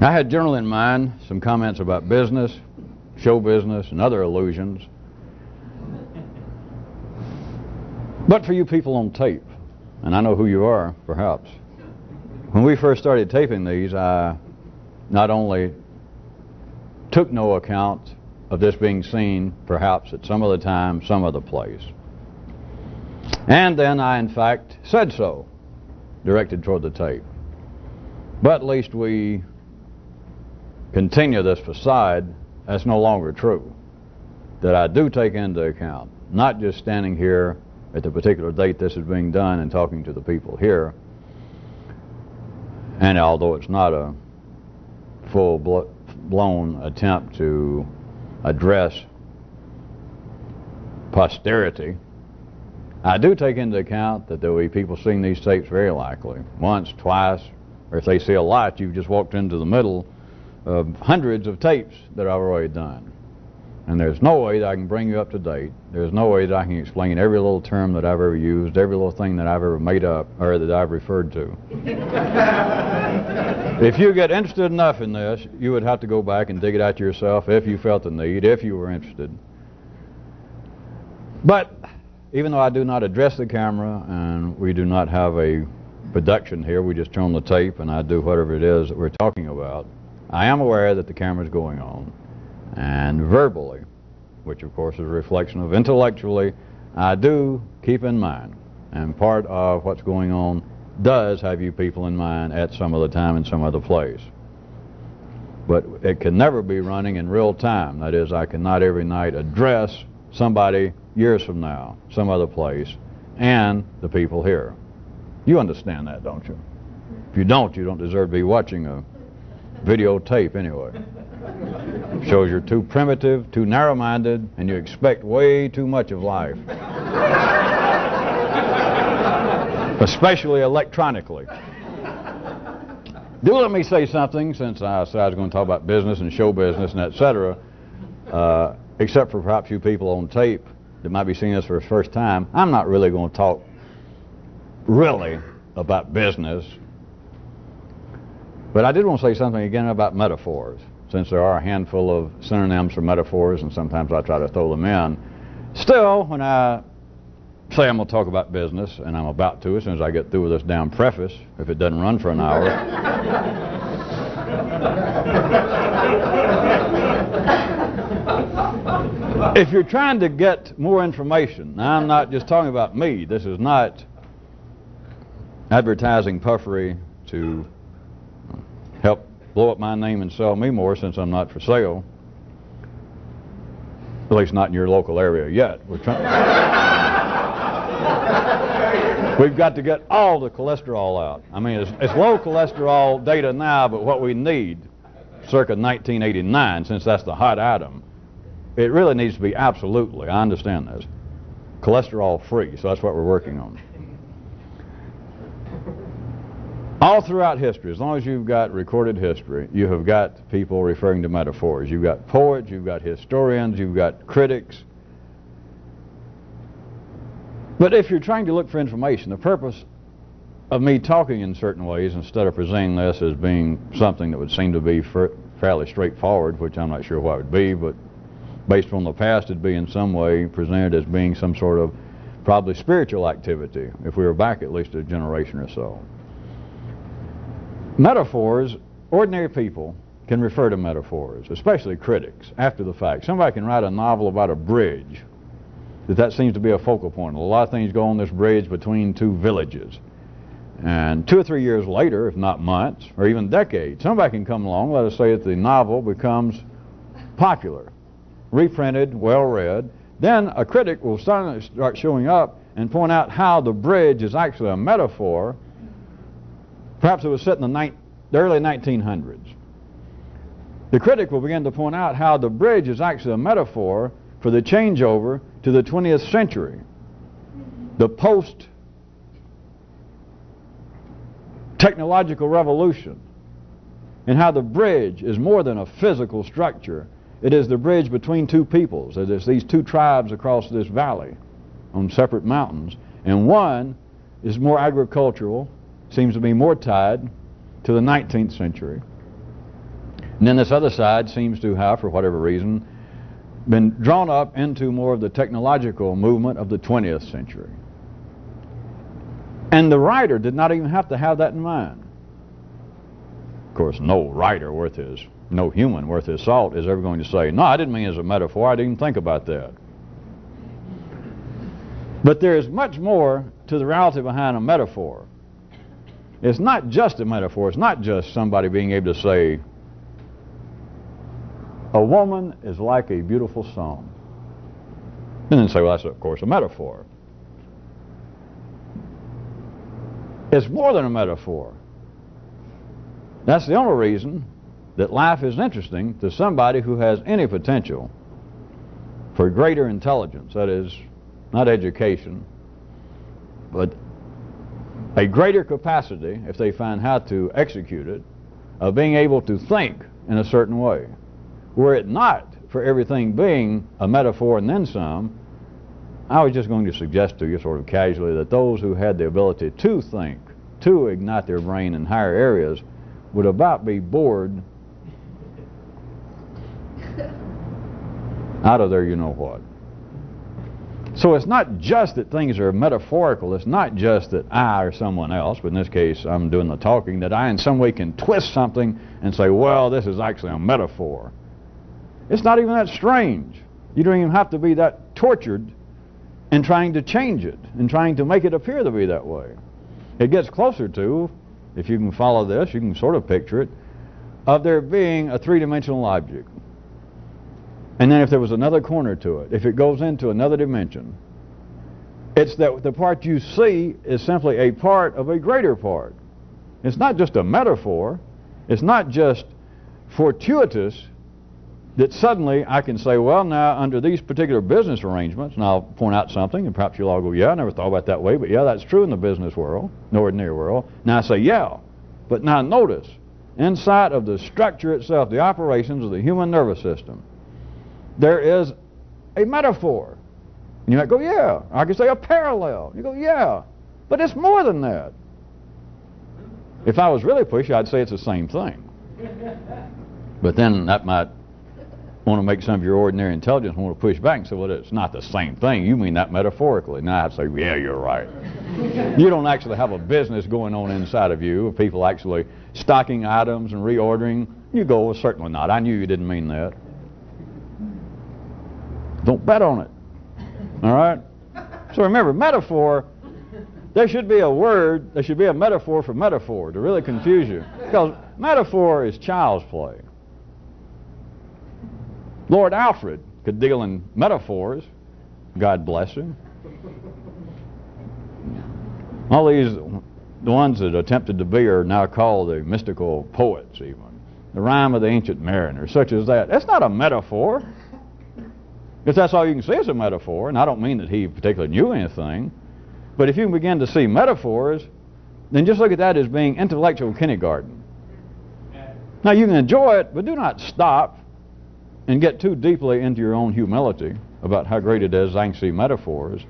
I had generally in mind some comments about business, show business, and other illusions. But for you people on tape, and I know who you are, perhaps, when we first started taping these, I not only took no account of this being seen, perhaps at some other time, some other place. And then I, in fact, said so, directed toward the tape. But at least we continue this facade. That's no longer true. That I do take into account, not just standing here at the particular date this is being done and talking to the people here, and although it's not a full-blown attempt to address posterity, I do take into account that there will be people seeing these tapes very likely, once, twice, or if they see a lot, you've just walked into the middle of hundreds of tapes that I've already done. And there's no way that I can bring you up to date. There's no way that I can explain every little term that I've ever used, every little thing that I've ever made up, or that I've referred to. If you get interested enough in this, you would have to go back and dig it out yourself if you felt the need, if you were interested. But even though I do not address the camera and we do not have a production here, we just turn on the tape and I do whatever it is that we're talking about, I am aware that the camera is going on. And verbally, which of course is a reflection of intellectually, I do keep in mind, and part of what's going on does have you people in mind at some other time in some other place. But it can never be running in real time. That is, I cannot every night address somebody years from now, some other place, and the people here. You understand that, don't you? If you don't deserve to be watching a videotape anyway. Shows you're too primitive, too narrow-minded, and you expect way too much of life. Especially electronically. Do let me say something, since I said I was going to talk about business and show business and etc. Except for perhaps you people on tape that might be seeing this for the first time, I'm not really going to talk really about business. But I did want to say something again about metaphors, since there are a handful of synonyms for metaphors, and sometimes I try to throw them in. Still, when I say I'm going to talk about business, and I'm about to as soon as I get through with this damn preface, if it doesn't run for an hour. If you're trying to get more information, now I'm not just talking about me, this is not advertising puffery to help blow up my name and sell me more, since I'm not for sale. At least not in your local area yet. We've got to get all the cholesterol out. I mean, it's low cholesterol data now, but what we need, circa 1989, since that's the hot item, it really needs to be absolutely, I understand this, cholesterol free, so that's what we're working on. All throughout history, as long as you've got recorded history, you have got people referring to metaphors. You've got poets, you've got historians, you've got critics. But if you're trying to look for information, the purpose of me talking in certain ways, instead of presenting this as being something that would seem to be fairly straightforward, which I'm not sure what it would be, but based on the past, it'd be in some way presented as being some sort of probably spiritual activity, if we were back at least a generation or so. Metaphors, ordinary people can refer to metaphors, especially critics, after the fact. Somebody can write a novel about a bridge, that seems to be a focal point. A lot of things go on this bridge between two villages. And 2 or 3 years later, if not months, or even decades, somebody can come along, let us say that the novel becomes popular, reprinted, well-read. Then a critic will start showing up and point out how the bridge is actually a metaphor. Perhaps it was set in the early 1900s. The critic will begin to point out how the bridge is actually a metaphor for the changeover to the 20th century, the post-technological revolution, and how the bridge is more than a physical structure. It is the bridge between two peoples. It is these two tribes across this valley on separate mountains, and one is more agricultural, seems to be more tied to the 19th century, And then this other side seems to have, for whatever reason, been drawn up into more of the technological movement of the 20th century. And the writer did not even have to have that in mind. Of course, no writer worth his, no human worth his salt is ever going to say, no, I didn't mean it as a metaphor, I didn't even think about that. But there is much more to the reality behind a metaphor. It's not just a metaphor, it's not just somebody being able to say, a woman is like a beautiful song. And then say, well, that's of course a metaphor. It's more than a metaphor. That's the only reason that life is interesting to somebody who has any potential for greater intelligence. That is, not education, but a greater capacity, if they find how to execute it, of being able to think in a certain way. Were it not for everything being a metaphor and then some, I was just going to suggest to you sort of casually that those who had the ability to think, to ignite their brain in higher areas, would about be bored out of their you-know-what. So it's not just that things are metaphorical, it's not just that I or someone else, but in this case I'm doing the talking, that I in some way can twist something and say, well, this is actually a metaphor. It's not even that strange. You don't even have to be that tortured in trying to change it, and trying to make it appear to be that way. It gets closer to, if you can follow this, you can sort of picture it, of there being a three-dimensional object. And then if there was another corner to it, if it goes into another dimension, it's that the part you see is simply a part of a greater part. It's not just a metaphor. It's not just fortuitous that suddenly I can say, well, now, under these particular business arrangements, and I'll point out something, and perhaps you'll all go, yeah, I never thought about it that way, but yeah, that's true in the business world, the ordinary world. Now I say, yeah, but now notice, inside of the structure itself, the operations of the human nervous system, there is a metaphor. And you might go, yeah. I could say a parallel. You go, yeah. But it's more than that. If I was really pushy, I'd say it's the same thing. But then that might want to make some of your ordinary intelligence want to push back and say, well, it's not the same thing. You mean that metaphorically. Now I'd say, yeah, you're right. You don't actually have a business going on inside of you of people actually stocking items and reordering. You go, well, certainly not. I knew you didn't mean that. Don't bet on it. All right? So remember, metaphor, there should be a word, there should be a metaphor for metaphor to really confuse you. Because metaphor is child's play. Lord Alfred could deal in metaphors. God bless him. All these, the ones that attempted to be are now called the mystical poets even. The rhyme of the ancient mariner, such as that. That's not a metaphor. If that's all you can see is a metaphor, and I don't mean that he particularly knew anything, but if you can begin to see metaphors, then just look at that as being intellectual kindergarten. Now you can enjoy it, but do not stop and get too deeply into your own humility about how great it is I can see metaphors.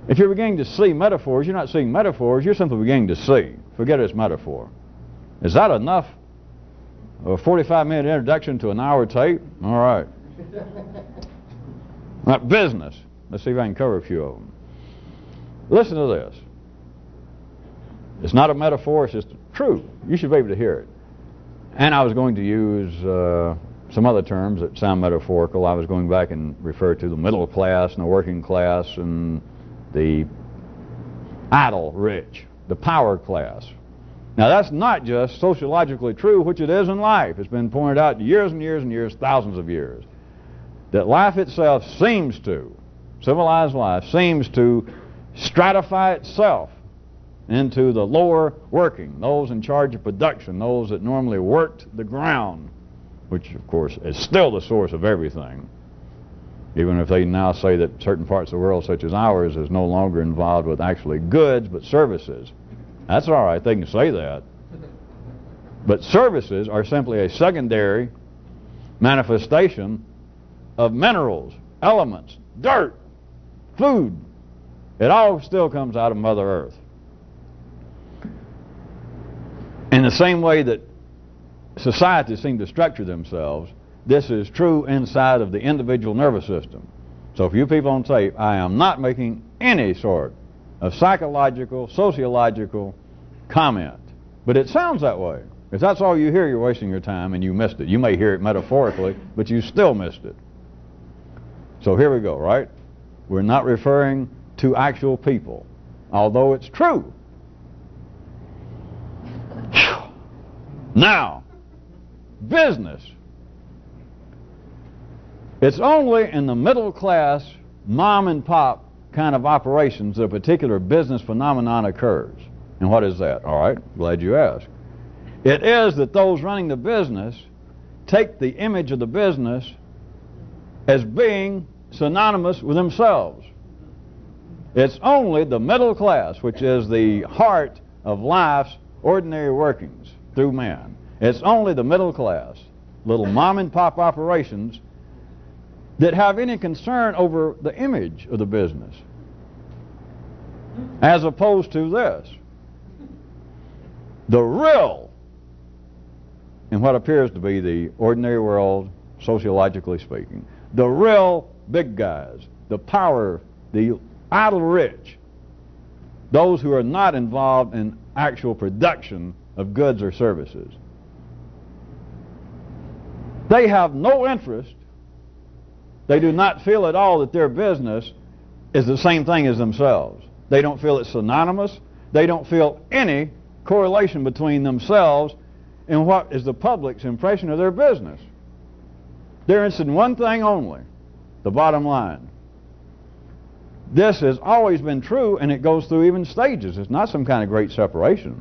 If you're beginning to see metaphors, you're not seeing metaphors, you're simply beginning to see. Forget it's metaphor. Is that enough? A 45-minute introduction to an hour tape? All right. Right, business. Let's see if I can cover a few of them. Listen to this. It's not a metaphor, it's just true. You should be able to hear it. And I was going to use some other terms that sound metaphorical. I was going back and refer to the middle class and the working class and the idle rich, the power class. Now that's not just sociologically true, which it is in life. It's been pointed out years and years and years, thousands of years, that life itself seems to, civilized life, seems to stratify itself into the lower working, those in charge of production, those that normally worked the ground, which of course is still the source of everything, even if they now say that certain parts of the world, such as ours, is no longer involved with actually goods but services. That's all right, they can say that. But services are simply a secondary manifestation of minerals, elements, dirt, food. It all still comes out of Mother Earth. In the same way that societies seem to structure themselves, this is true inside of the individual nervous system. So for you people on tape, I am not making any sort of psychological, sociological comment. But it sounds that way. If that's all you hear, you're wasting your time and you missed it. You may hear it metaphorically, but you still missed it. So here we go, right? We're not referring to actual people, although it's true. Now, business. It's only in the middle class, mom and pop kind of operations that a particular business phenomenon occurs. And what is that? All right, glad you asked. It is that those running the business take the image of the business as being synonymous with themselves. It's only the middle class, which is the heart of life's ordinary workings through man. It's only the middle class, little mom and pop operations, that have any concern over the image of the business, as opposed to this. The real, in what appears to be the ordinary world, sociologically speaking, the real big guys, the power, the idle rich, those who are not involved in actual production of goods or services, they have no interest. They do not feel at all that their business is the same thing as themselves. They don't feel it's synonymous. They don't feel any correlation between themselves and what is the public's impression of their business. They're interested in one thing only, the bottom line. This has always been true, and it goes through even stages. It's not some kind of great separation.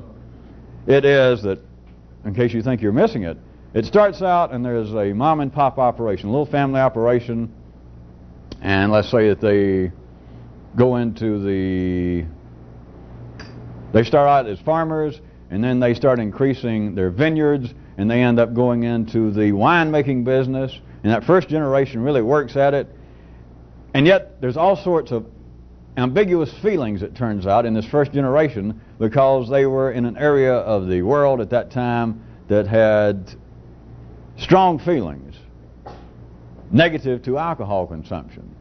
It is that, in case you think you're missing it, it starts out and there's a mom and pop operation, a little family operation, and let's say that they go into they start out as farmers, and then they start increasing their vineyards, and they end up going into the winemaking business, and that first generation really works at it, and yet there's all sorts of ambiguous feelings, it turns out, in this first generation, because they were in an area of the world at that time that had strong feelings negative to alcohol consumption.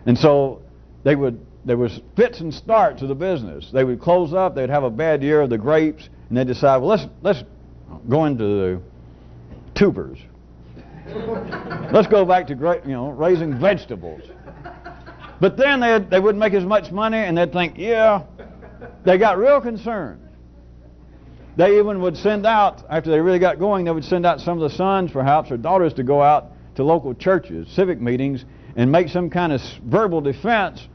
And so there was fits and starts of the business. They would close up, they'd have a bad year of the grapes, and they'd decide, well, let's go into the tubers. Let's go back to raising vegetables. But then they wouldn't make as much money, and they'd think, yeah, they got real concerned. They even would send out, after they really got going, they would send out some of the sons, perhaps, or daughters to go out to local churches, civic meetings, and make some kind of verbal defense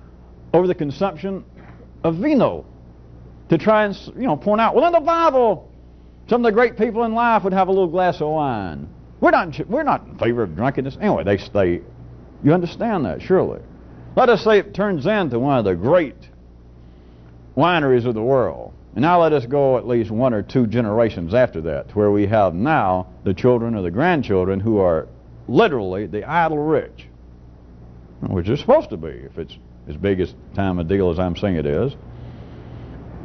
over the consumption of vino, to try and point out, well, in the Bible, some of the great people in life would have a little glass of wine. We're not in favor of drunkenness. Anyway, you understand that, surely. Let us say it turns into one of the great wineries of the world. And now let us go at least one or two generations after that, to where we have now the children or the grandchildren who are literally the idle rich, which is supposed to be, if it's as big a time a deal as I'm saying it is.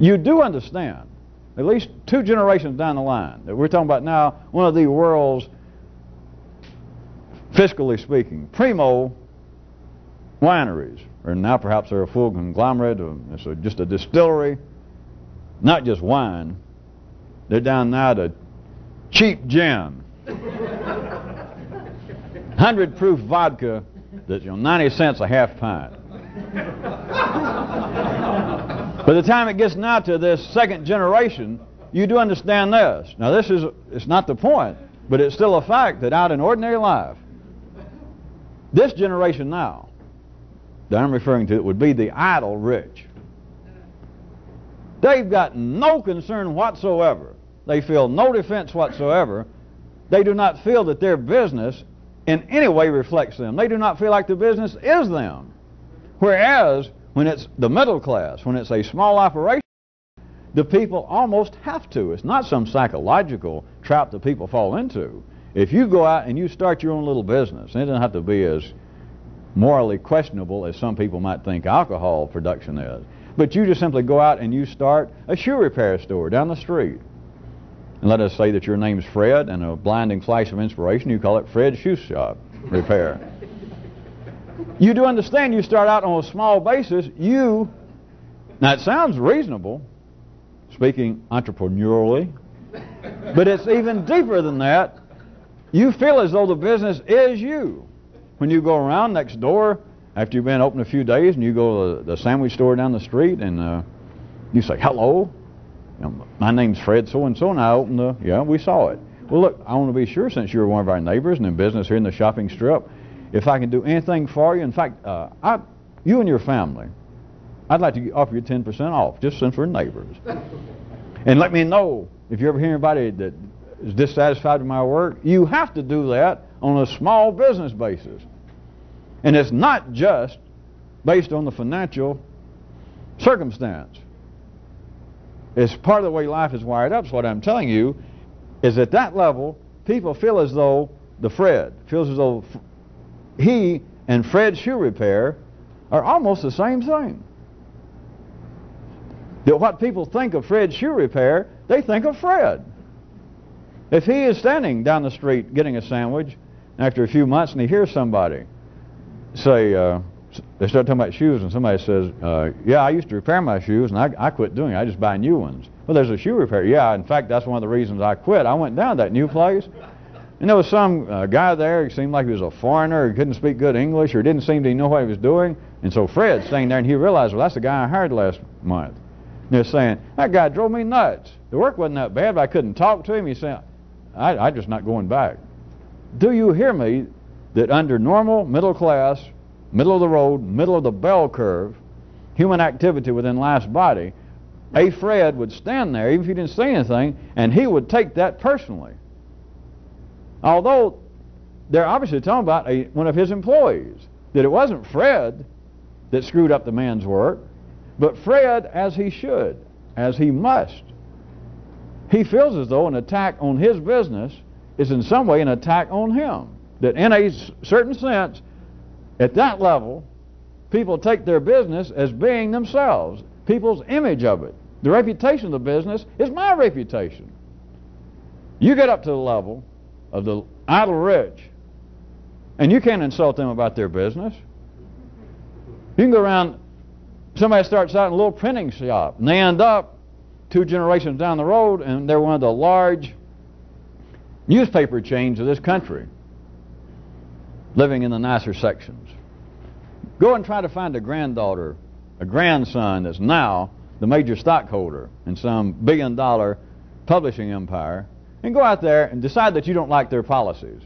You do understand, at least two generations down the line, that we're talking about now one of the world's, fiscally speaking, primo wineries, or now perhaps they're a full conglomerate, it's just a distillery, not just wine. They're down now to cheap gin, 100 proof vodka that's 90 cents a half pint. By the time it gets now to this second generation, you do understand this. Now it's not the point, but it's still a fact that out in ordinary life, this generation now that I'm referring to would be the idle rich. They've got no concern whatsoever. They feel no defense whatsoever. They do not feel that their business in any way reflects them. They do not feel like the business is them. Whereas when it's the middle class, when it's a small operation, the people almost have to. It's not some psychological trap that people fall into. If you go out and you start your own little business, and it doesn't have to be as morally questionable as some people might think alcohol production is, but you just simply go out and you start a shoe repair store down the street, And let us say that your name's Fred, and a blinding flash of inspiration, you call it Fred's Shoe Shop Repair. You do understand you start out on a small basis. Now it sounds reasonable, speaking entrepreneurially, but it's even deeper than that. You feel as though the business is you. When you go around next door, after you've been open a few days, and you go to the sandwich store down the street, and you say, hello, my name's Fred so-and-so, and I opened yeah, we saw it. Well, look, I want to be sure, since you're one of our neighbors and in business here in the shopping strip, if I can do anything for you. In fact, you and your family, I'd like to offer you 10% off, just since we're neighbors. And let me know if you ever hear anybody that is dissatisfied with my work. You have to do that on a small business basis. And it's not just based on the financial circumstance. It's part of the way life is wired up. So what I'm telling you is, at that level, people feel as though feels as though he and Fred's Shoe Repair are almost the same thing. That what people think of Fred's Shoe Repair, they think of Fred. If he is standing down the street getting a sandwich, after a few months, and he hears somebody say, they start talking about shoes, and somebody says, yeah, I used to repair my shoes, and I quit doing it. I just buy new ones. Well, there's a shoe repair. Yeah, in fact, that's one of the reasons I quit. I went down to that new place, and there was some guy there. He seemed like he was a foreigner. He couldn't speak good English, or didn't seem to know what he was doing. And so Fred's staying there, and he realized, well, that's the guy I hired last month. And they're saying, that guy drove me nuts. The work wasn't that bad, but I couldn't talk to him. He said, I'm just not going back. Do you hear me? That under normal, middle class, middle of the road, middle of the bell curve, human activity within life's body, a Fred would stand there, even if he didn't say anything, and he would take that personally. Although they're obviously talking about one of his employees, that it wasn't Fred that screwed up the man's work, but Fred, as he should, as he must. He feels as though an attack on his business is in some way an attack on him. That in a certain sense, at that level, people take their business as being themselves, people's image of it. The reputation of the business is my reputation. You get up to the level of the idle rich, and you can't insult them about their business. You can go around, somebody starts out in a little printing shop, and they end up 2 generations down the road, and they're one of the large newspaper chains of this country, living in the nicer sections. Go and try to find a granddaughter, a grandson that's now the major stockholder in some billion-dollar publishing empire, and go out there and decide that you don't like their policies.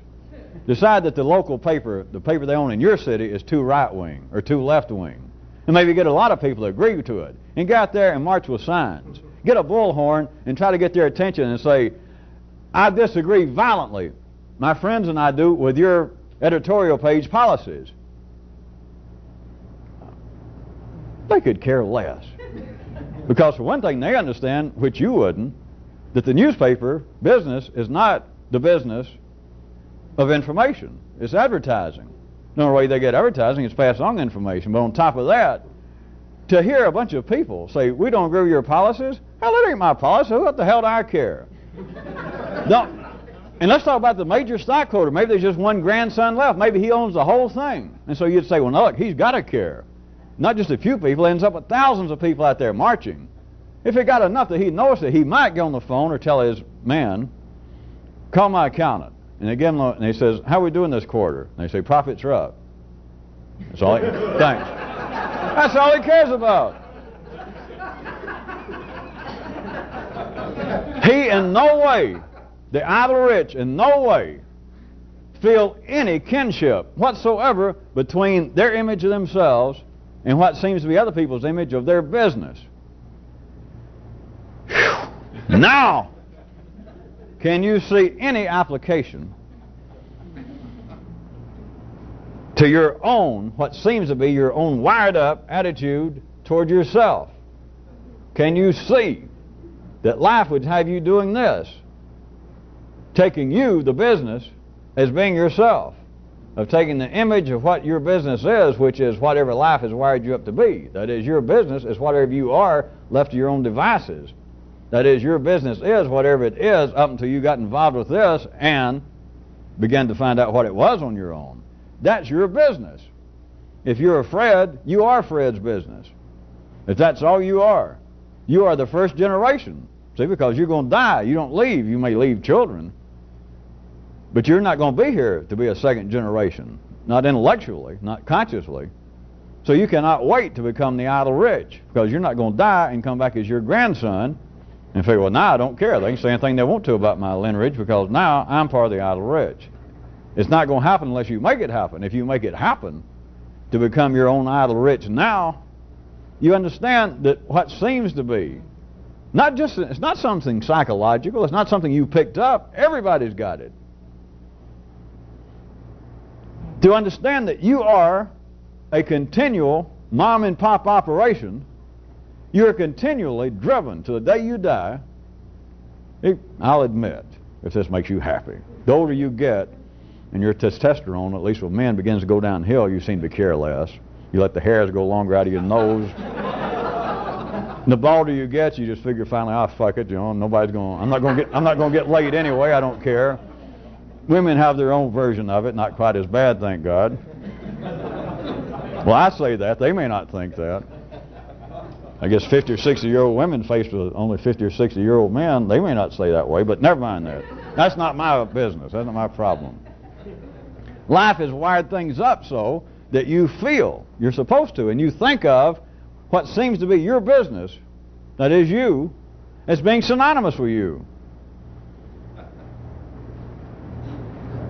Decide that the local paper, the paper they own in your city, is too right-wing or too left-wing. And maybe get a lot of people to agree to it. And go out there and march with signs. Get a bullhorn and try to get their attention and say, I disagree violently, my friends and I do, with your editorial page policies. They could care less. Because for one thing, they understand, which you wouldn't, that the newspaper business is not the business of information. It's advertising. The only way they get advertising is pass on information. But on top of that, to hear a bunch of people say, we don't agree with your policies, hell, that ain't my policy. What the hell do I care? No. And let's talk about the major stockholder. Maybe there's just one grandson left. Maybe he owns the whole thing. And so you'd say, well, no, look, he's got to care. Not just a few people. It ends up with thousands of people out there marching. If it got enough that he noticed it, he might get on the phone or tell his man, call my accountant. And they give him, and he says, how are we doing this quarter? And they say, profits are up. That's all he, thanks. That's all he cares about. He in no way, the idle rich in no way, feel any kinship whatsoever between their image of themselves and what seems to be other people's image of their business. Whew. Now, can you see any application to your own, what seems to be your own wired up attitude toward yourself? Can you see that life would have you doing this? Taking you, the business, as being yourself. Of taking the image of what your business is, which is whatever life has wired you up to be. That is, your business is whatever you are left to your own devices. That is, your business is whatever it is up until you got involved with this and began to find out what it was on your own. That's your business. If you're a Fred, you are Fred's business. If that's all you are the first generation. See, because you're going to die. You don't leave. You may leave children. But you're not going to be here to be a second generation. Not intellectually, not consciously. So you cannot wait to become the idle rich, because you're not going to die and come back as your grandson and figure, well, now I don't care. They can say anything they want to about my lineage because now I'm part of the idle rich. It's not going to happen unless you make it happen. If you make it happen to become your own idle rich now, you understand that what seems to be, it's not something psychological, it's not something you picked up, everybody's got it. To understand that you are a continual mom and pop operation, you're continually driven to the day you die. I'll admit, if this makes you happy, the older you get and your testosterone, at least with men, begins to go downhill, you seem to care less. You let the hairs go longer out of your nose. And the balder you get, you just figure finally, oh fuck it, you know, I'm not gonna get laid anyway, I don't care. Women have their own version of it, not quite as bad, thank God. Well, I say that, they may not think that. I guess 50 or 60-year-old women faced with only 50 or 60-year-old men, they may not say that way, but never mind that. That's not my business, that's not my problem. Life has wired things up so that you feel you're supposed to, and you think of what seems to be your business, that is you, as being synonymous with you.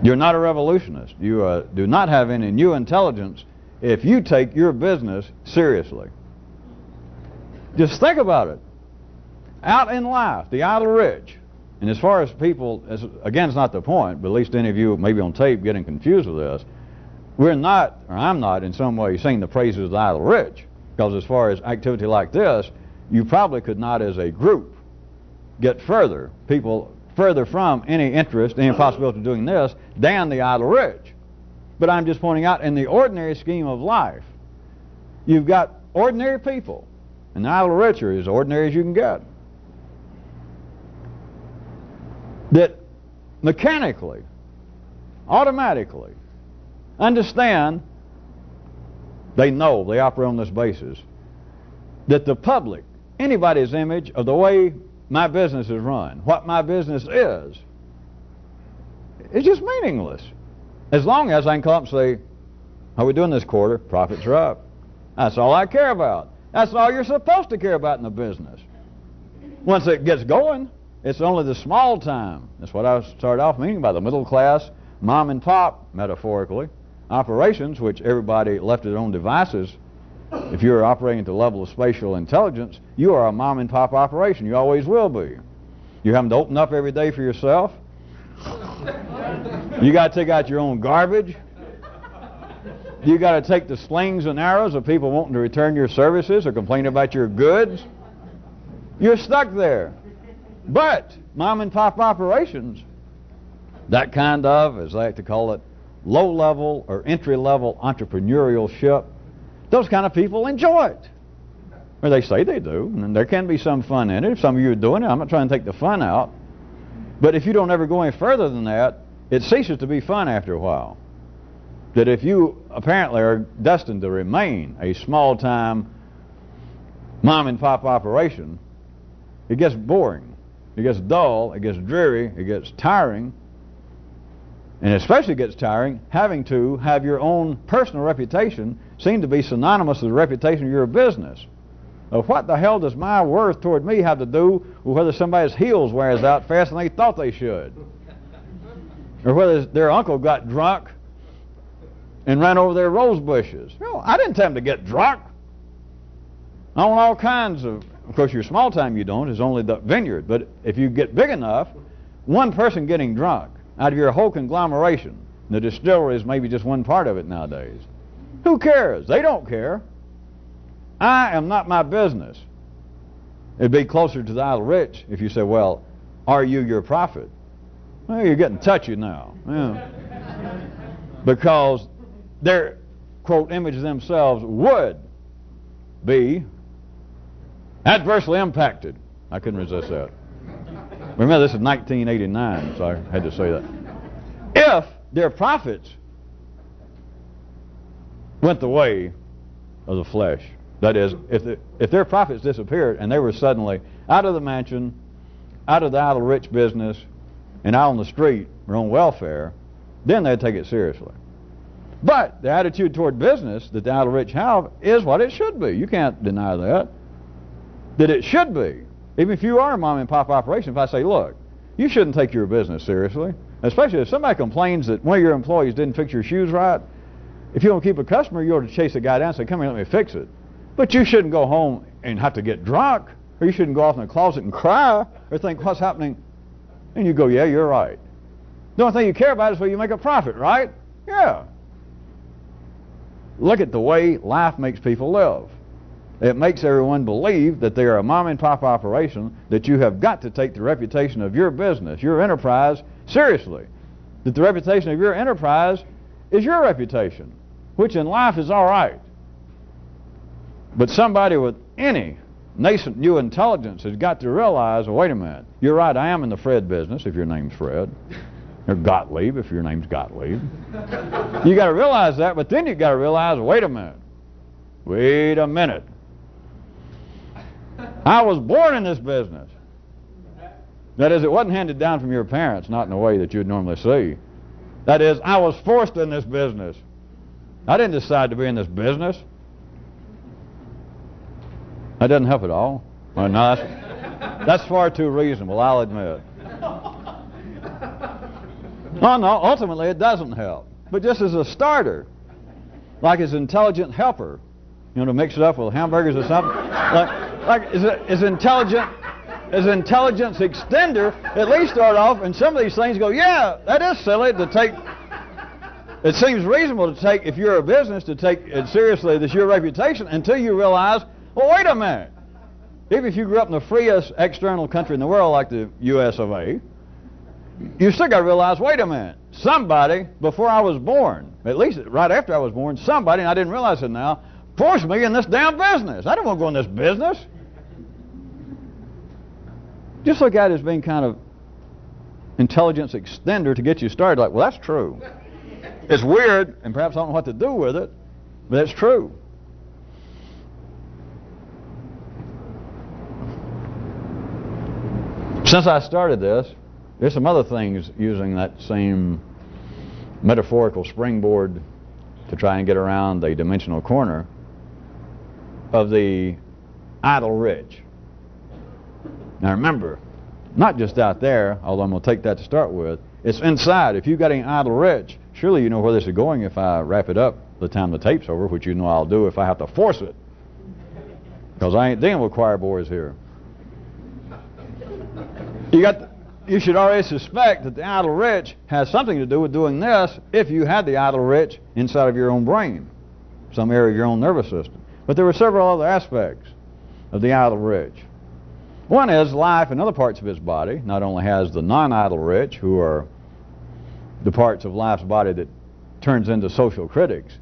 You're not a revolutionist. You do not have any new intelligence if you take your business seriously. Just think about it. Out in life, the idle rich, and as far as people, again, it's not the point, but at least any of you maybe on tape getting confused with this, we're not, or I'm not in some way singing the praises of the idle rich, because as far as activity like this, you probably could not as a group get people further from any interest, any possibility of doing this, than the idle rich. But I'm just pointing out, in the ordinary scheme of life, you've got ordinary people, and the idle rich are as ordinary as you can get, that mechanically, automatically, understand, they know, they operate on this basis, that the public, anybody's image of the way my business is run, what my business is just meaningless. As long as I can come up and say, how are we doing this quarter? Profits are up. That's all I care about. That's all you're supposed to care about in the business. Once it gets going, it's only the small time. That's what I started off meaning by the middle class, mom and pop, metaphorically, operations, which everybody left to their own devices. If you're operating at the level of spatial intelligence, you are a mom and pop operation. You always will be. You're having to open up every day for yourself. You got to take out your own garbage. You got to take the slings and arrows of people wanting to return your services or complain about your goods. You're stuck there. But mom and pop operations, that kind of, as I like to call it, low-level or entry-level entrepreneurialship, those kind of people enjoy it. Or they say they do, and there can be some fun in it. If some of you are doing it, I'm not trying to take the fun out. But if you don't ever go any further than that, it ceases to be fun after a while. That if you apparently are destined to remain a small-time mom and pop operation, it gets boring, it gets dull, it gets dreary, it gets tiring, and especially gets tiring having to have your own personal reputation seem to be synonymous with the reputation of your business. What the hell does my worth toward me have to do with whether somebody's heels wears out faster than they thought they should? Or whether their uncle got drunk and ran over their rose bushes. No, I didn't tell him to get drunk. I want all kinds of course, your small time you don't, is only the vineyard. But if you get big enough, one person getting drunk out of your whole conglomeration, the distillery is maybe just one part of it nowadays. Who cares? They don't care. I am not my business. It'd be closer to the idle rich if you say, well, are you your prophet? Well, you're getting touchy now. Yeah. Because their, quote, image of themselves would be adversely impacted. I couldn't resist that. Remember, this is 1989, so I had to say that. If their profits went the way of the flesh, that is, if their profits disappeared and they were suddenly out of the mansion, out of the idle rich business, and out on the street or on welfare, then they'd take it seriously. But the attitude toward business that the idle rich have is what it should be. You can't deny that. That it should be. Even if you are a mom and pop operation, if I say, look, you shouldn't take your business seriously, especially if somebody complains that one of your employees didn't fix your shoes right, if you don't keep a customer, you ought to chase the guy down and say, come here, let me fix it. But you shouldn't go home and have to get drunk, or you shouldn't go off in the closet and cry, or think, what's happening? And you go, yeah, you're right. The only thing you care about is whether you make a profit, right? Yeah. Look at the way life makes people live. It makes everyone believe that they are a mom and pop operation, that you have got to take the reputation of your business, your enterprise, seriously. That the reputation of your enterprise is your reputation, which in life is all right. But somebody with any nascent new intelligence has got to realize, wait a minute, you're right, I am in the Fred business if your name's Fred, or Gottlieb if your name's Gottlieb. You got to realize that, but then you got to realize, wait a minute. I was born in this business. That is, it wasn't handed down from your parents, not in a way that you'd normally see. That is, I was forced in this business. I didn't decide to be in this business. That doesn't help at all. Well, no, that's far too reasonable, I'll admit. Oh, no, ultimately it doesn't help. But just as a starter, like as an intelligent helper, you know, to mix it up with hamburgers or something, like as intelligence extender, at least start off, and some of these things go, yeah, that is silly to take. It seems reasonable to take, if you're a business, to take it seriously, that's your reputation, until you realize, well, wait a minute. Even if you grew up in the freest external country in the world, like the U.S. of A., you still got to realize, wait a minute, somebody, before I was born, at least right after I was born, somebody, and I didn't realize it now, forced me in this damn business. I didn't want to go in this business. Just look at it as being kind of intelligence extender to get you started. Like, well, that's true. It's weird, and perhaps I don't know what to do with it, but it's true. Since I started this, there's some other things using that same metaphorical springboard to try and get around the dimensional corner of the idle rich. Now remember, not just out there, although I'm going to take that to start with, it's inside. If you've got any idle rich, surely you know where this is going if I wrap it up the time the tape's over, which you know I'll do if I have to force it. Because I ain't dealing with choir boys here. You should already suspect that the idle rich has something to do with doing this if you had the idle rich inside of your own brain, some area of your own nervous system. But there were several other aspects of the idle rich. One is life in other parts of his body not only has the non-idle rich, who are the parts of life's body that turns into social critics,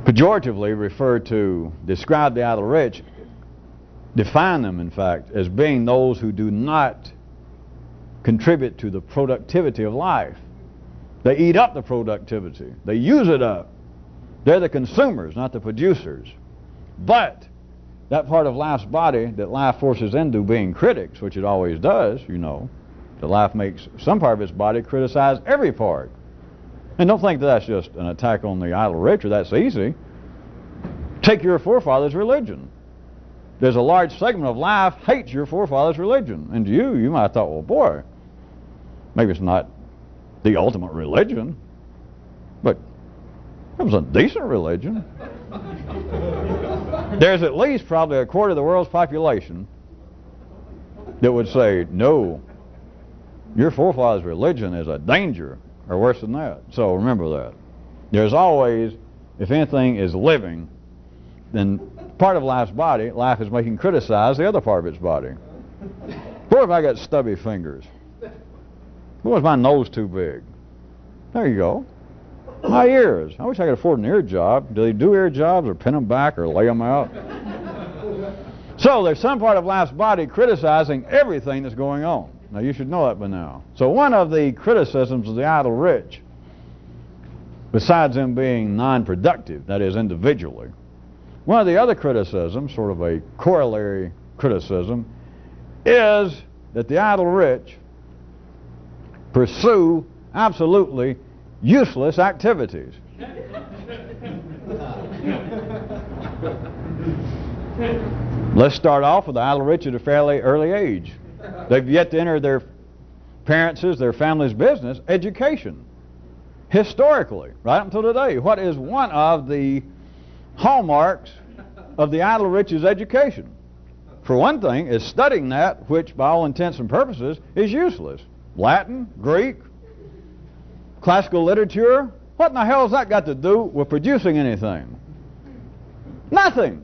pejoratively referred to, describe the idle rich, define them, in fact, as being those who do not contribute to the productivity of life. They eat up the productivity. They use it up. They're the consumers, not the producers. But that part of life's body that life forces into being critics, which it always does, you know, that life makes some part of its body criticize every part. And don't think that that's just an attack on the idle rich, or that's easy. Take your forefathers' religion. There's a large segment of life hates your forefathers' religion. And you might have thought, well, boy, maybe it's not the ultimate religion, but it was a decent religion. There's at least probably a quarter of the world's population that would say, no, your forefathers' religion is a danger, or worse than that. So remember that. There's always, if anything is living, then part of life's body, life is making criticize the other part of its body. What if I got stubby fingers? What was my nose too big? There you go. My ears. I wish I could afford an ear job. Do they do ear jobs or pin them back or lay them out? So there's some part of life's body criticizing everything that's going on. Now you should know that by now. So one of the criticisms of the idle rich, besides them being non-productive, that is individually, one of the other criticisms, sort of a corollary criticism, is that the idle rich pursue absolutely useless activities. Let's start off with the idle rich at a fairly early age. They've yet to enter their parents', their family's business, education. Historically, right up until today, what is one of the hallmarks of the idle rich's education? For one thing, is studying that which, by all intents and purposes, is useless. Latin, Greek, classical literature. What in the hell has that got to do with producing anything? Nothing.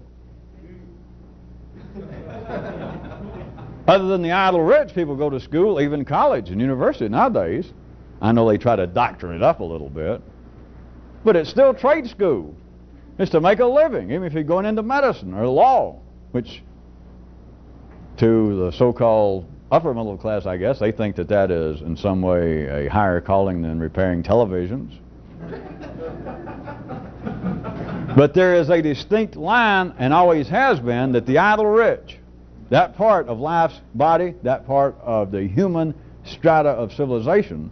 Other than the idle rich, people go to school, even college and university nowadays. I know they try to doctrine it up a little bit, but it's still trade school. It's to make a living, even if you're going into medicine or law, which to the so-called upper middle class, I guess, they think that that is in some way a higher calling than repairing televisions. But there is a distinct line, and always has been, that the idle rich, that part of life's body, that part of the human strata of civilization,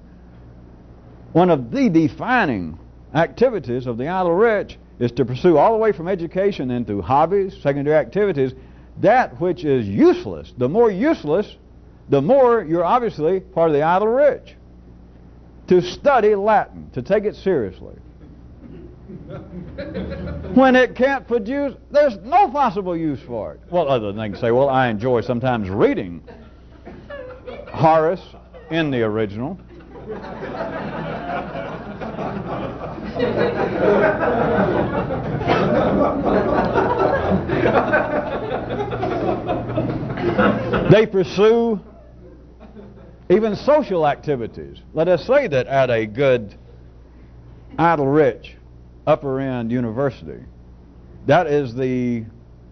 one of the defining activities of the idle rich is to pursue all the way from education into hobbies, secondary activities, that which is useless. The more useless, the more you're obviously part of the idle rich. To study Latin, to take it seriously, when it can't produce, there's no possible use for it. Well, other than they can say, well, I enjoy sometimes reading Horace in the original. They pursue even social activities. Let us say that at a good idle rich upper end university, that is the,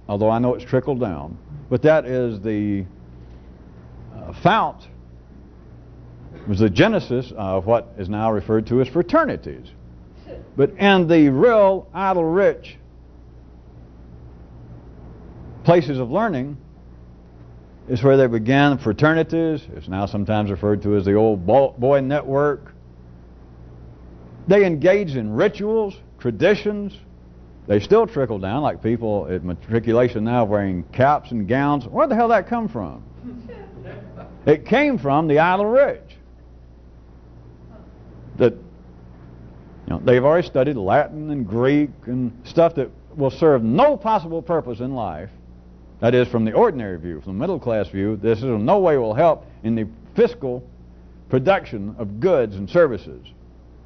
although I know it's trickled down, but that is the fount, was the genesis of what is now referred to as fraternities. But in the real idle rich places of learning is where they began fraternities. It's now sometimes referred to as the old boy network. They engage in rituals, traditions. They still trickle down, like people at matriculation now wearing caps and gowns. Where the hell did that come from? It came from the idle rich. That, you know, they've already studied Latin and Greek and stuff that will serve no possible purpose in life. That is, from the ordinary view, from the middle class view, this in no way will help in the fiscal production of goods and services.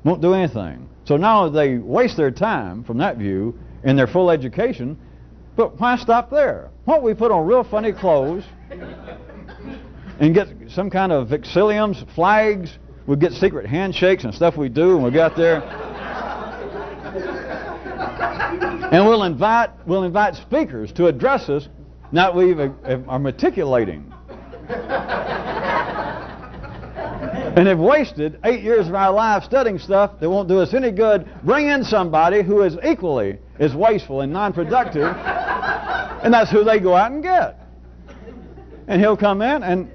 Won't do anything. So now they waste their time from that view in their full education, but why stop there? Why don't we put on real funny clothes and get some kind of vexilliums, flags? We'll get secret handshakes and stuff we do, and we'll get out there. And we'll invite speakers to address us. Now we are matriculating. And have wasted 8 years of our life studying stuff that won't do us any good. Bring in somebody who is equally as wasteful and non-productive, and that's who they go out and get. And he'll come in, and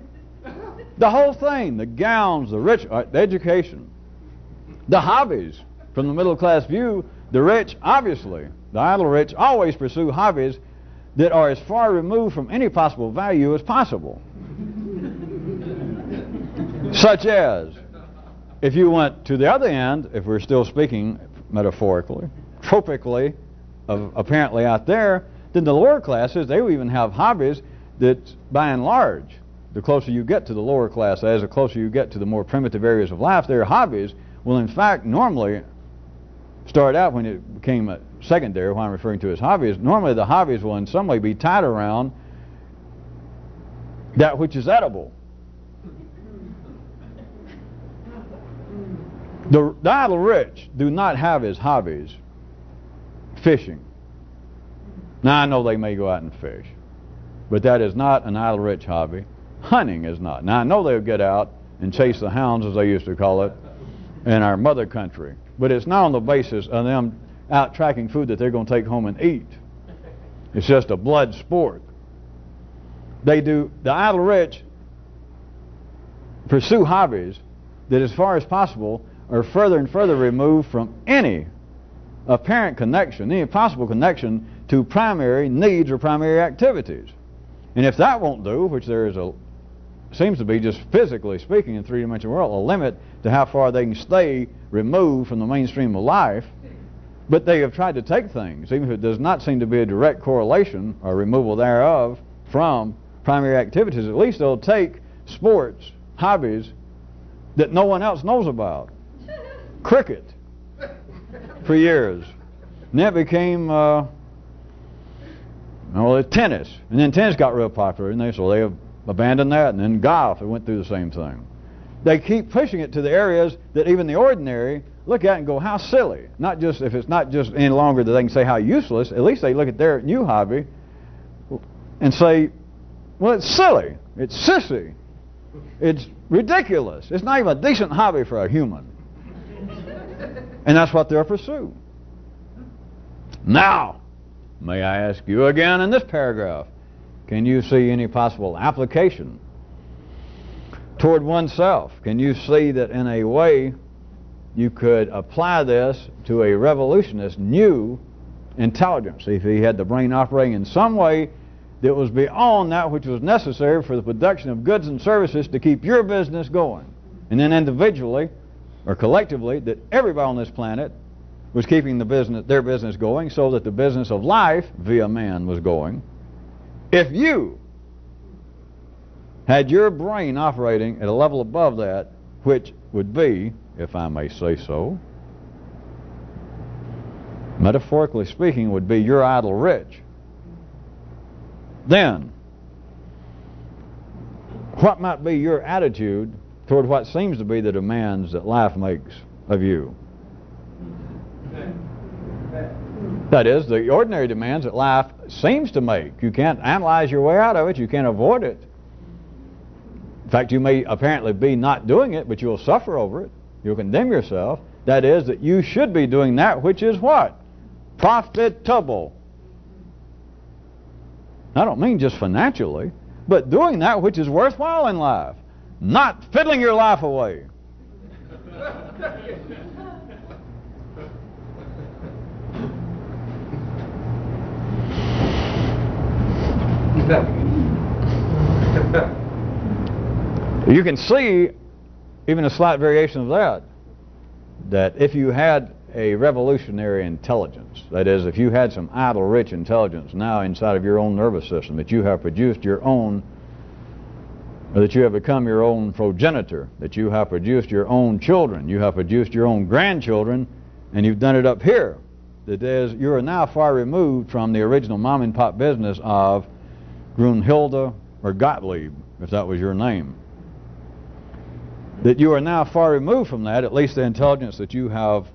the whole thing, the gowns, the rich, the education, the hobbies, from the middle class view, the rich, obviously, the idle rich, always pursue hobbies that are as far removed from any possible value as possible. Such as, if you went to the other end, if we're still speaking metaphorically, tropically, of apparently out there, then the lower classes, they will even have hobbies that, by and large, the closer you get to the lower class, as the closer you get to the more primitive areas of life, their hobbies will in fact normally start out, when it became secondary, what I'm referring to as hobbies, normally the hobbies will in some way be tied around that which is edible. The idle rich do not have as hobbies fishing. Now I know they may go out and fish, but that is not an idle-rich hobby. Hunting is not. Now, I know they'll get out and chase the hounds, as they used to call it, in our mother country, but it's not on the basis of them out tracking food that they're going to take home and eat. It's just a blood sport. They do, the idle-rich pursue hobbies that, as far as possible, are further and further removed from any apparent connection, any possible connection to primary needs or primary activities. And if that won't do, which there is seems to be, just physically speaking, in three-dimensional world, a limit to how far they can stay removed from the mainstream of life, but they have tried to take things, even if it does not seem to be a direct correlation or removal thereof from primary activities, at least they'll take sports, hobbies that no one else knows about. Cricket for years. And that became tennis. And then tennis got real popular, and so they abandoned that, and then golf, it went through the same thing. They keep pushing it to the areas that even the ordinary look at and go, how silly. Not just, if it's not just any longer that they can say how useless, at least they look at their new hobby and say, well, it's silly, it's sissy, it's ridiculous, it's not even a decent hobby for a human. And that's what they're pursuing. Now, may I ask you again in this paragraph, can you see any possible application toward oneself? Can you see that in a way you could apply this to a revolutionist new intelligence? If he had the brain operating in some way that was beyond that which was necessary for the production of goods and services to keep your business going. And then individually or collectively, that everybody on this planet was keeping their business going, so that the business of life via man was going. If you had your brain operating at a level above that, which would be, if I may say so, metaphorically speaking, would be your idle rich, then what might be your attitude toward what seems to be the demands that life makes of you? That is, the ordinary demands that life seems to make. You can't analyze your way out of it. You can't avoid it. In fact, you may apparently be not doing it, but you'll suffer over it. You'll condemn yourself. That is, that you should be doing that which is what? Profitable. I don't mean just financially, but doing that which is worthwhile in life. Not fiddling your life away. You can see even a slight variation of that if you had a revolutionary intelligence, that is, if you had some idle rich intelligence now inside of your own nervous system, that you have produced your own, or that you have become your own progenitor, that you have produced your own children, you have produced your own grandchildren, and you've done it up here. That is, you are now far removed from the original mom and pop business of Grunhilde or Gottlieb, if that was your name. That you are now far removed from that, at least the intelligence that you have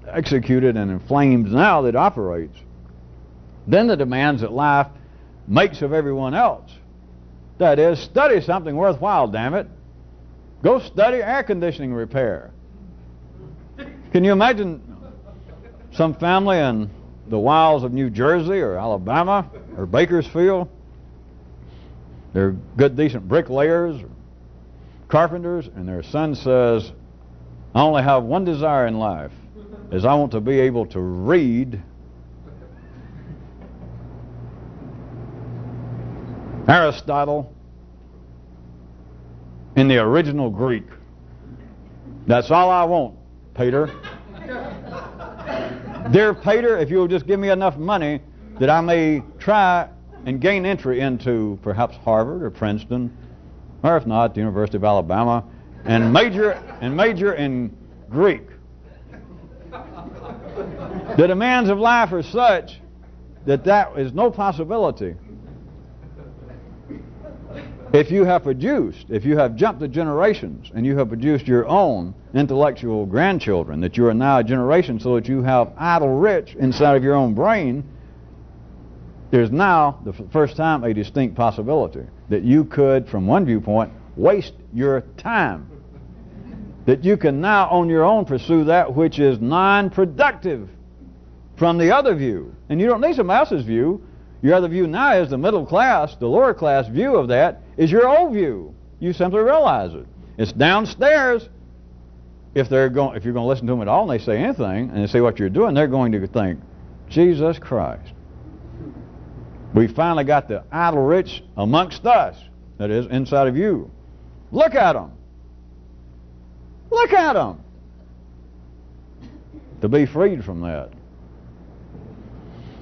executed and inflamed now that operates. Then the demands that life makes of everyone else. That is, study something worthwhile, damn it. Go study air conditioning repair. Can you imagine some family in the wilds of New Jersey or Alabama or Bakersfield? They're good, decent bricklayers or carpenters, and their son says, I only have one desire in life, is I want to be able to read Aristotle in the original Greek. That's all I want, Peter. Dear Peter, if you'll just give me enough money that I may try and gain entry into perhaps Harvard or Princeton, or if not, the University of Alabama, and major in Greek. The demands of life are such that that is no possibility. If you have jumped the generations and you have produced your own intellectual grandchildren, that you are now a generation so that you have idle rich inside of your own brain, There's now, the first time, a distinct possibility that you could, from one viewpoint, waste your time. That you can now, on your own, pursue that which is non-productive from the other view. And you don't need somebody else's view. Your other view now is the middle class, the lower class view of that is your own view. You simply realize it. It's downstairs. If you're going to listen to them at all and they say anything and they say what you're doing, they're going to think, Jesus Christ. We finally got the idle rich amongst us. That is, inside of you. Look at them. Look at them. To be freed from that.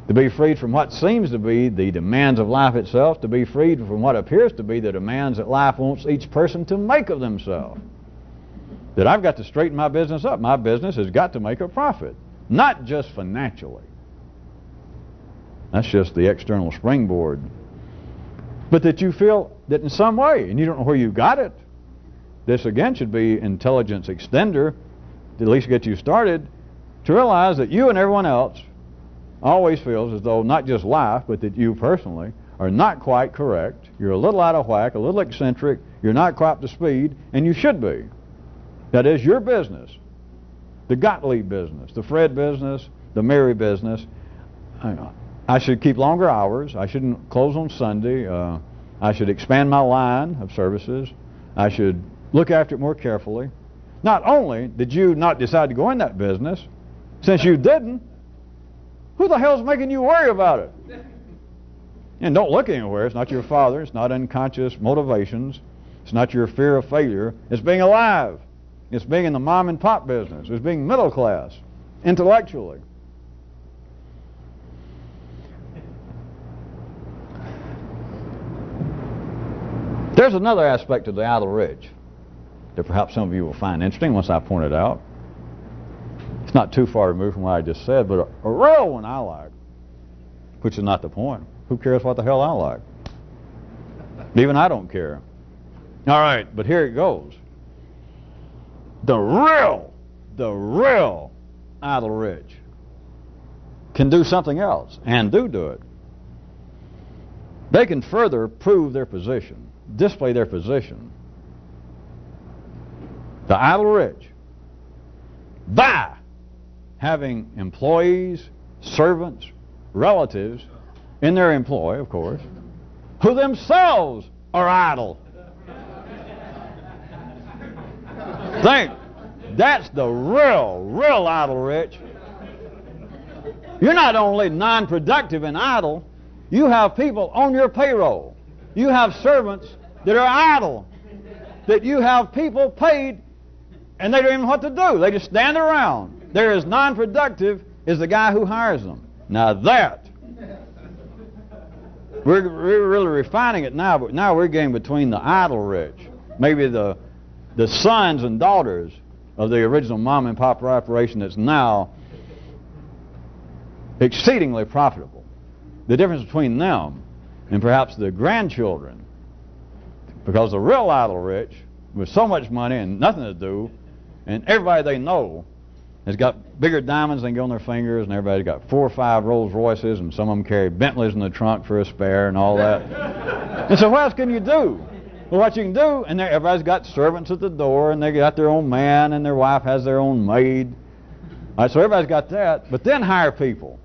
To be freed from what seems to be the demands of life itself. To be freed from what appears to be the demands that life wants each person to make of themselves. That I've got to straighten my business up. My business has got to make a profit. Not just financially. That's just the external springboard. But that you feel that in some way, and you don't know where you got it, this again should be intelligence extender, to at least get you started, to realize that you and everyone else always feels as though not just life, but that you personally are not quite correct. You're a little out of whack, a little eccentric, you're not quite up to speed, and you should be. That is your business. The Gottlieb business, the Fred business, the Mary business. I should keep longer hours. I shouldn't close on Sunday. I should expand my line of services. I should look after it more carefully. Not only did you not decide to go in that business, since you didn't, who the hell's making you worry about it? And don't look anywhere. It's not your father. It's not unconscious motivations. It's not your fear of failure. It's being alive. It's being in the mom and pop business. It's being middle class, intellectually. There's another aspect of the idle rich that perhaps some of you will find interesting once I point it out. It's not too far removed from what I just said, but a real one I like, which is not the point. Who cares what the hell I like? Even I don't care. All right, but here it goes. The real idle rich can do something else, and do it. They can further prove their position, display their position. The idle rich, by having employees, servants, relatives in their employ, of course, who themselves are idle. Think, that's the real idle rich. You're not only non-productive and idle, you have people on your payroll. You have servants that are idle. That you have people paid and they don't even know what to do. They just stand around. They're as non-productive as the guy who hires them. Now that, we're really refining it now, but now we're getting between the idle rich, maybe the sons and daughters of the original mom and pop operation that's now exceedingly profitable. The difference between them and perhaps the grandchildren, because the real idle rich with so much money and nothing to do, and everybody they know has got bigger diamonds than go on their fingers, and everybody's got 4 or 5 Rolls Royces, and some of them carry Bentleys in the trunk for a spare and all that. And so what else can you do? Well, what you can do, and everybody's got servants at the door, and they got their own man, and their wife has their own maid. All right, so everybody's got that, but then hire people.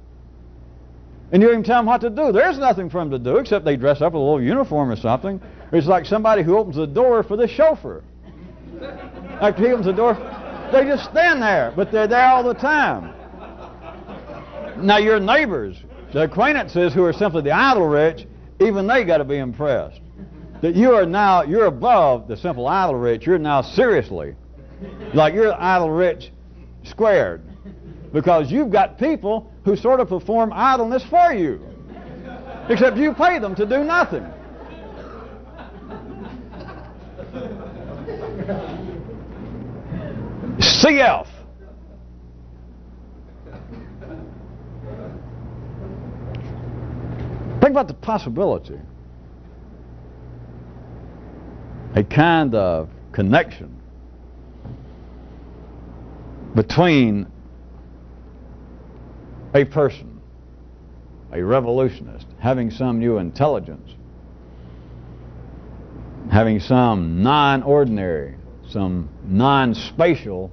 And you even tell them what to do. There's nothing for them to do except they dress up in a little uniform or something. It's like somebody who opens the door for the chauffeur. After he opens the door, they just stand there, but they're there all the time. Now your neighbors, the acquaintances who are simply the idle rich, even they got to be impressed. That you're above the simple idle rich. You're now seriously, like you're idle rich squared. Because you've got people who sort of perform idleness for you. Except you pay them to do nothing. CF. Think about the possibility. A kind of connection between a person a revolutionist, having some new intelligence, having some non-ordinary, some non-spatial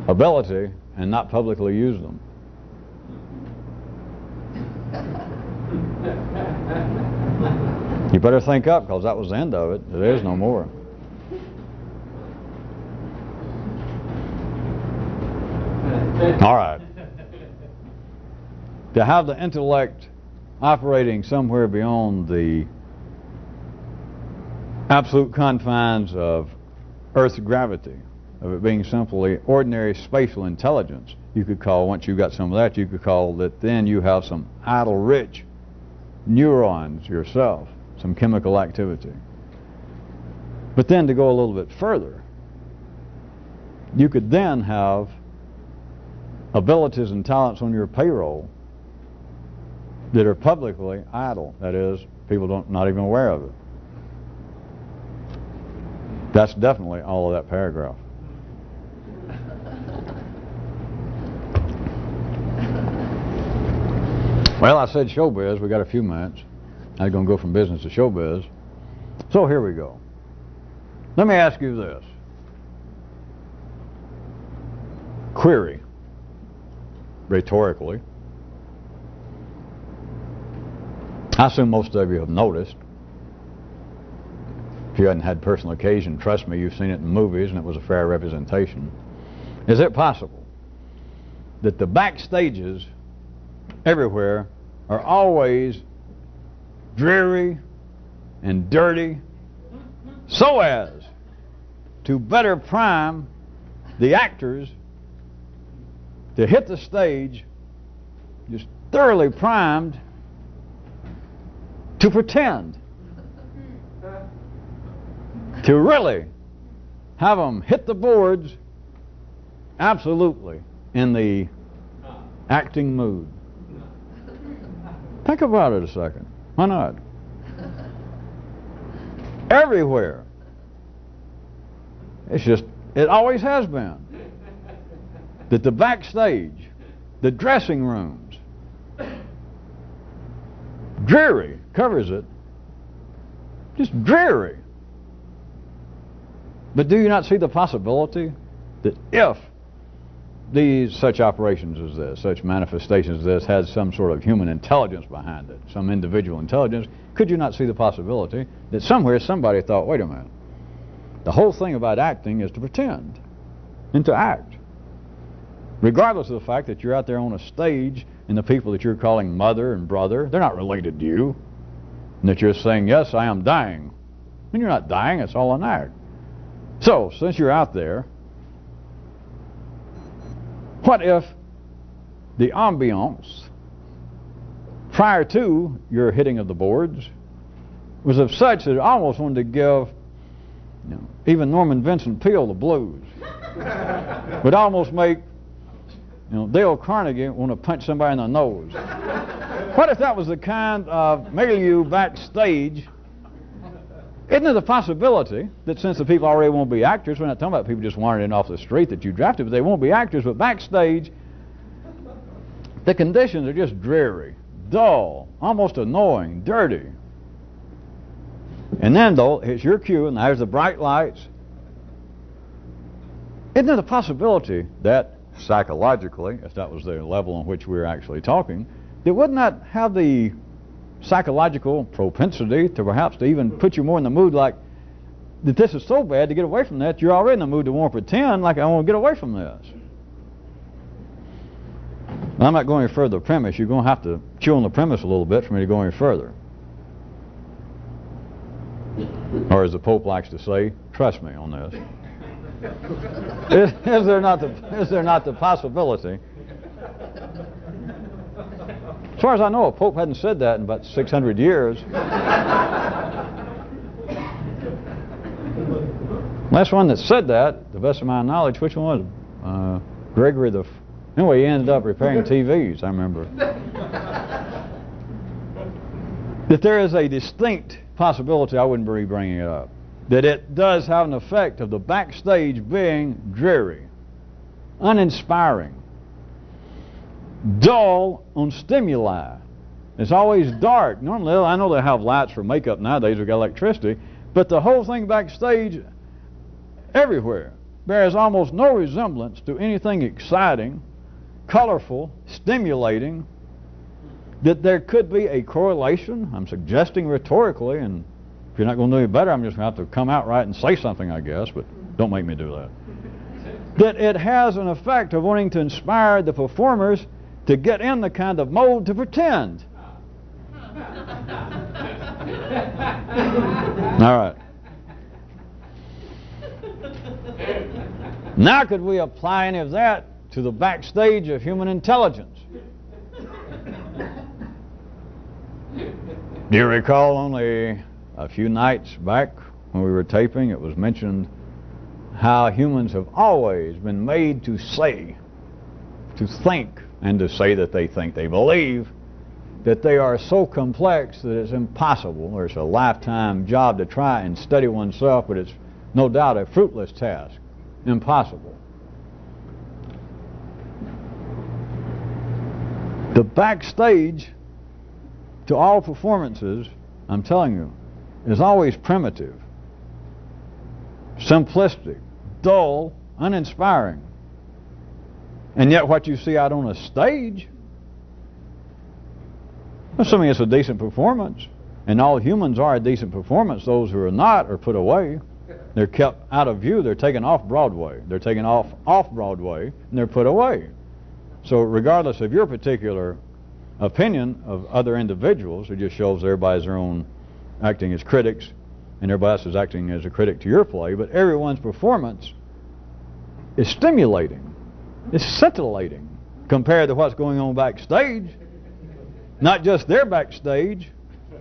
ability and not publicly use them. You better think up, because that was the end of it. There is no more. All right. To have the intellect operating somewhere beyond the absolute confines of Earth's gravity, of it being simply ordinary spatial intelligence, you could call, once you got some of that, you could call that then you have some idle-rich neurons yourself, some chemical activity. But then to go a little bit further, you could then have abilities and talents on your payroll that are publicly idle. That is, people not even aware of it. That's definitely all of that paragraph. Well, I said showbiz. We got a few minutes. I'm going to go from business to showbiz. So here we go. Let me ask you this. Query, rhetorically. I assume most of you have noticed. If you hadn't had personal occasion, trust me, you've seen it in movies and it was a fair representation. Is it possible that the backstages everywhere are always dreary and dirty so as to better prime the actors to hit the stage just thoroughly primed to pretend, to really have them hit the boards absolutely in the acting mood? Think about it a second. Why not? Everywhere. It's just, it always has been, that the backstage, the dressing rooms, dreary covers it, just dreary. But do you not see the possibility that if such operations as this, such manifestations as this, had some sort of human intelligence behind it, some individual intelligence, could you not see the possibility that somewhere somebody thought, wait a minute, the whole thing about acting is to pretend and to act, regardless of the fact that you're out there on a stage and the people that you're calling mother and brother, they're not related to you, and that you're saying, yes, I am dying. And you're not dying, it's all an act. So, since you're out there, what if the ambiance prior to your hitting of the boards was of such that it almost wanted to give, even Norman Vincent Peale the blues? Would almost make, Dale Carnegie want to punch somebody in the nose. What if that was the kind of milieu backstage? Isn't there the possibility that since the people already won't be actors, we're not talking about people just wandering off the street that you drafted, but they won't be actors, but backstage, the conditions are just dreary, dull, almost annoying, dirty. And then, though, it's your cue, and there's the bright lights. Isn't there the possibility that, psychologically, if that was the level on which we were actually talking, that would not have the psychological propensity to perhaps to even put you more in the mood like that this is so bad to get away from that, you're already in the mood to want to pretend like I want to get away from this. I'm not going any further premise. You're going to have to chew on the premise a little bit for me to go any further. Or as the Pope likes to say, trust me on this. Is there not the possibility? As far as I know, a Pope hadn't said that in about 600 years. Last one that said that, to the best of my knowledge, which one was it? Gregory the... Anyway, he ended up repairing TVs, I remember. That there is a distinct possibility, I wouldn't be bringing it up, that it does have an effect of the backstage being dreary, uninspiring, dull on stimuli. It's always dark. Normally, I know they have lights for makeup nowadays, we've got electricity, but the whole thing backstage, everywhere, bears almost no resemblance to anything exciting, colorful, stimulating, that there could be a correlation. I'm suggesting rhetorically, and if you're not going to do any better, I'm just going to have to come out right and say something, I guess, but don't make me do that. That it has an effect of wanting to inspire the performers to get in the kind of mode to pretend. All right. Now could we apply any of that to the backstage of human intelligence? Do you recall only a few nights back when we were taping, it was mentioned how humans have always been made to say, to think, and to say that they think, they believe, that they are so complex that it's impossible, or it's a lifetime job to try and study oneself, but it's no doubt a fruitless task. Impossible. The backstage to all performances, I'm telling you, is always primitive, simplistic, dull, uninspiring. And yet what you see out on a stage, assuming it's a decent performance, and all humans are a decent performance, those who are not are put away. They're kept out of view. They're taken off Broadway. They're taken off Broadway, and they're put away. So regardless of your particular opinion of other individuals, it just shows everybody's their own acting as critics, and everybody else is acting as a critic to your play, but everyone's performance is stimulating. It's scintillating compared to what's going on backstage. Not just their backstage,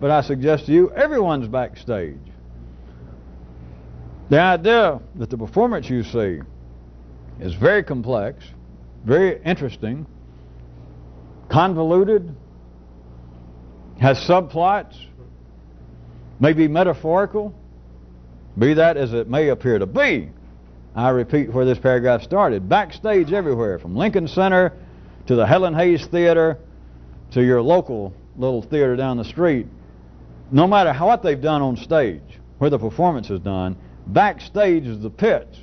but I suggest to you, everyone's backstage. The idea that the performance you see is very complex, very interesting, convoluted, has subplots, may be metaphorical, be that as it may appear to be. I repeat where this paragraph started. Backstage everywhere, from Lincoln Center to the Helen Hayes Theater to your local little theater down the street. No matter what they've done on stage, where the performance is done, backstage is the pits.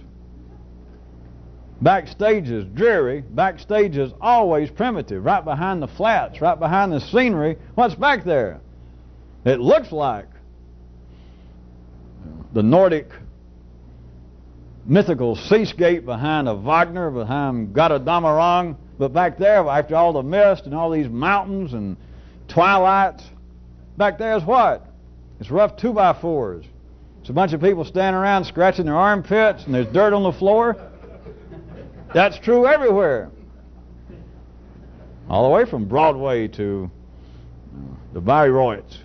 Backstage is dreary. Backstage is always primitive. Right behind the flats, right behind the scenery, what's back there? It looks like the Nordic mythical seascape behind a Wagner, behind Götterdämmerung, but back there, after all the mist and all these mountains and twilights, back there is what? It's rough 2x4s. It's a bunch of people standing around scratching their armpits, and there's dirt on the floor. That's true everywhere. All the way from Broadway to the Bayreuths.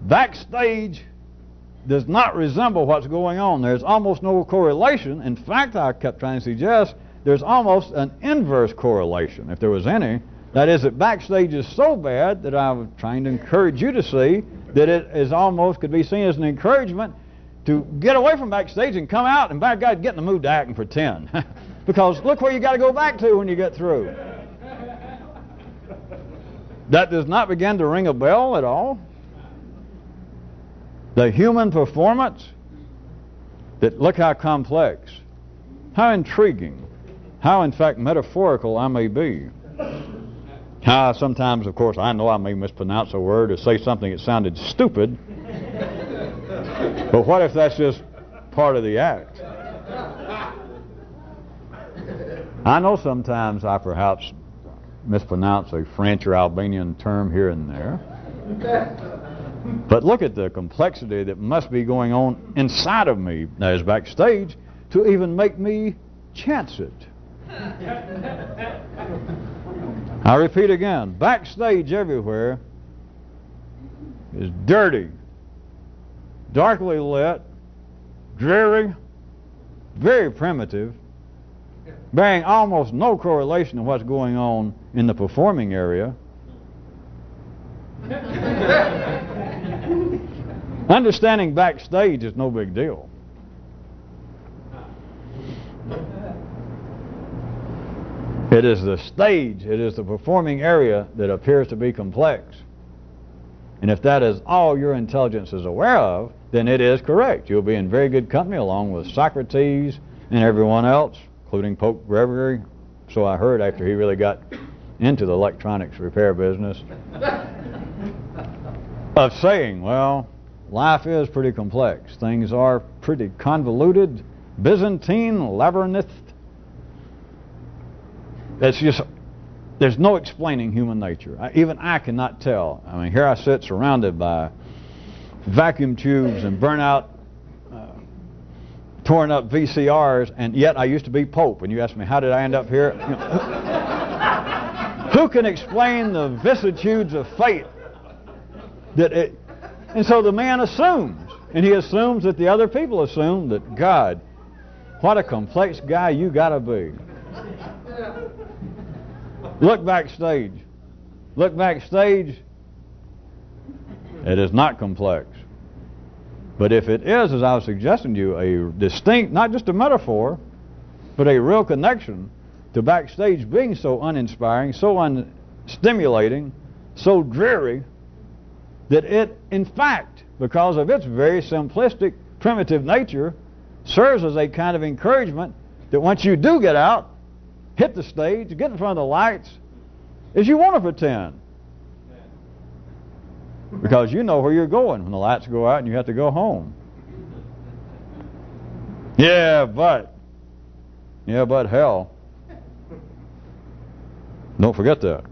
Backstage does not resemble what's going on. There's almost no correlation. In fact, I kept trying to suggest there's almost an inverse correlation, if there was any. That is, that backstage is so bad that I was trying to encourage you to see that it is almost could be seen as an encouragement to get away from backstage and come out and, by God, get in the mood to act and pretend. Because look where you got to go back to when you get through. That does not begin to ring a bell at all. The human performance, that look how complex, how intriguing, how in fact metaphorical I may be. How sometimes, of course, I know I may mispronounce a word or say something that sounded stupid, but what if that's just part of the act? I know sometimes I perhaps mispronounce a French or Albanian term here and there, but look at the complexity that must be going on inside of me, that is backstage, to even make me chance it. I repeat again, backstage everywhere is dirty, darkly lit, dreary, very primitive, bearing almost no correlation to what's going on in the performing area. Understanding backstage is no big deal. It is the stage, it is the performing area that appears to be complex. And if that is all your intelligence is aware of, then it is correct. You'll be in very good company along with Socrates and everyone else, including Pope Gregory. So I heard after he really got into the electronics repair business, of saying, well, life is pretty complex. Things are pretty convoluted, Byzantine, labyrinth. It's just, there's no explaining human nature. Even I cannot tell. I mean, here I sit surrounded by vacuum tubes and burnout, torn up VCRs, and yet I used to be Pope. And you ask me, how did I end up here? You know, who can explain the vicissitudes of fate? And so the man assumes, and he assumes that the other people assume that, God, what a complex guy you gotta be. Look backstage. Look backstage. It is not complex. But if it is, as I was suggesting to you, a distinct, not just a metaphor, but a real connection to backstage being so uninspiring, so unstimulating, so dreary, that it, in fact, because of its very simplistic, primitive nature, serves as a kind of encouragement that once you do get out, hit the stage, get in front of the lights, is you want to pretend. Because you know where you're going when the lights go out and you have to go home. Yeah, but hell. Don't forget that.